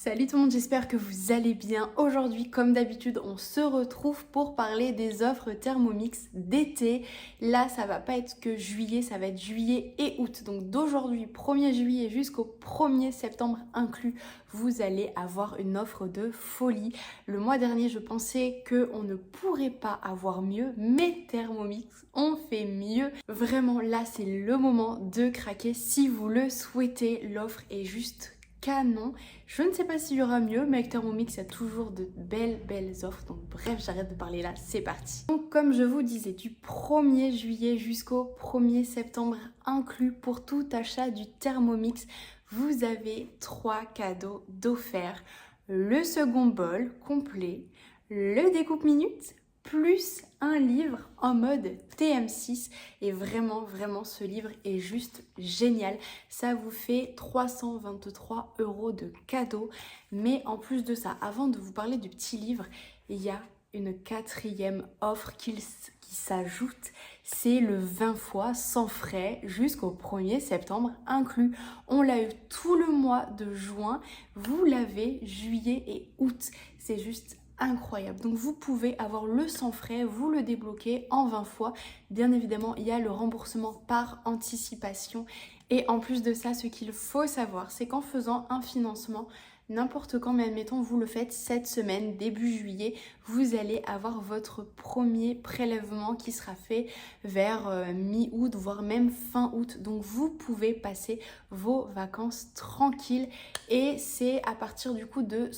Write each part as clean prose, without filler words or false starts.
Salut tout le monde, j'espère que vous allez bien. Aujourd'hui, comme d'habitude, on se retrouve pour parler des offres Thermomix d'été. Là, ça va pas être que juillet, ça va être juillet et août. Donc d'aujourd'hui, 1er juillet jusqu'au 1er septembre inclus, vous allez avoir une offre de folie. Le mois dernier, je pensais qu'on ne pourrait pas avoir mieux, mais Thermomix, on fait mieux. Vraiment, là, c'est le moment de craquer si vous le souhaitez. L'offre est juste canon. Je ne sais pas s'il y aura mieux, mais avec Thermomix, il y a toujours de belles offres. Donc bref, j'arrête de parler là, c'est parti. Donc comme je vous disais, du 1er juillet jusqu'au 1er septembre inclus pour tout achat du Thermomix, vous avez 3 cadeaux d'offert. Le second bol complet, le découpe minute, plus un livre en mode TM6 et vraiment ce livre est juste génial. Ça vous fait 323 € de cadeau. Mais en plus de ça, avant de vous parler du petit livre, il y a une 4e offre qui s'ajoute. C'est le 20 fois sans frais jusqu'au 1er septembre inclus. On l'a eu tout le mois de juin, vous l'avez juillet et août. C'est juste incroyable. Donc vous pouvez avoir le sans frais, vous le débloquez en 20 fois. Bien évidemment, il y a le remboursement par anticipation. Et en plus de ça, ce qu'il faut savoir, c'est qu'en faisant un financement, n'importe quand, mais admettons vous le faites cette semaine, début juillet, vous allez avoir votre premier prélèvement qui sera fait vers mi-août, voire même fin août. Donc vous pouvez passer vos vacances tranquilles et c'est à partir du coup de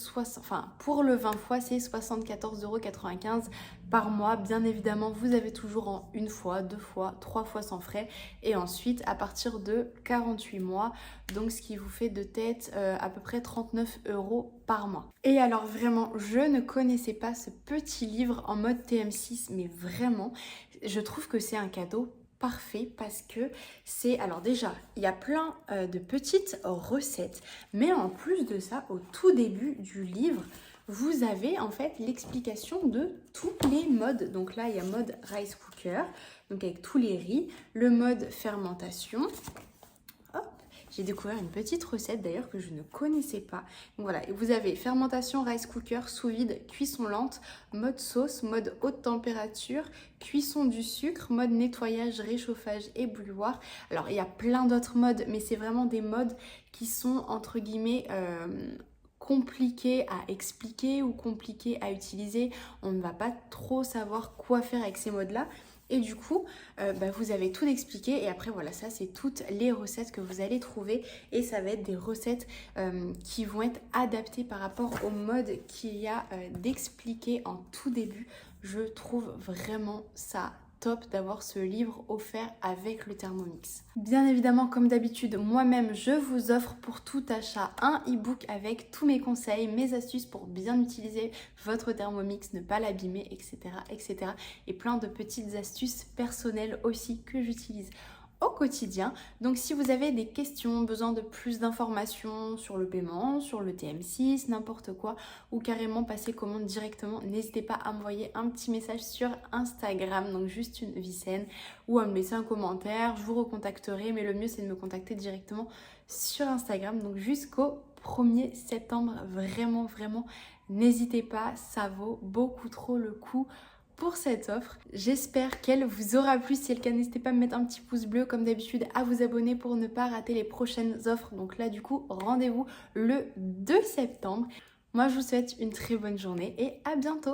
pour le 20 fois, c'est 74,95 € par mois. Bien évidemment, vous avez toujours en 1 fois, 2 fois, 3 fois sans frais et ensuite à partir de 48 mois, donc ce qui vous fait de tête à peu près 39 € par mois. Et alors vraiment, je ne connaissais pas ce petit livre en mode TM6, mais vraiment, je trouve que c'est un cadeau parfait parce que c'est, alors déjà, il y a plein de petites recettes, mais en plus de ça, au tout début du livre, vous avez en fait l'explication de tous les modes. Donc là, il y a mode rice cooker, donc avec tous les riz, le mode fermentation. J'ai découvert une petite recette d'ailleurs que je ne connaissais pas. Donc voilà, et vous avez fermentation, rice cooker, sous vide, cuisson lente, mode sauce, mode haute température, cuisson du sucre, mode nettoyage, réchauffage et bouilloire. Alors il y a plein d'autres modes, mais c'est vraiment des modes qui sont entre guillemets compliqués à expliquer ou compliqués à utiliser. On ne va pas trop savoir quoi faire avec ces modes-là. Et du coup, vous avez tout expliqué et après voilà, ça c'est toutes les recettes que vous allez trouver et ça va être des recettes qui vont être adaptées par rapport au mode qu'il y a d'expliquer en tout début. Je trouve vraiment ça top d'avoir ce livre offert avec le Thermomix. Bien évidemment, comme d'habitude, moi-même, je vous offre pour tout achat un e-book avec tous mes conseils, mes astuces pour bien utiliser votre Thermomix, ne pas l'abîmer, etc. Et plein de petites astuces personnelles aussi que j'utilise au quotidien. Donc si vous avez des questions, besoin de plus d'informations sur le paiement, sur le TM6, n'importe quoi, ou carrément passer commande directement, n'hésitez pas à m'envoyer un petit message sur Instagram, donc juste une vie saine, ou à me laisser un commentaire, je vous recontacterai, mais le mieux c'est de me contacter directement sur Instagram, donc jusqu'au 1er septembre, vraiment, n'hésitez pas, ça vaut beaucoup trop le coup pour cette offre. J'espère qu'elle vous aura plu. Si c'est le cas, n'hésitez pas à me mettre un petit pouce bleu comme d'habitude, à vous abonner pour ne pas rater les prochaines offres. Donc là du coup, rendez-vous le 2 septembre. Moi je vous souhaite une très bonne journée et à bientôt.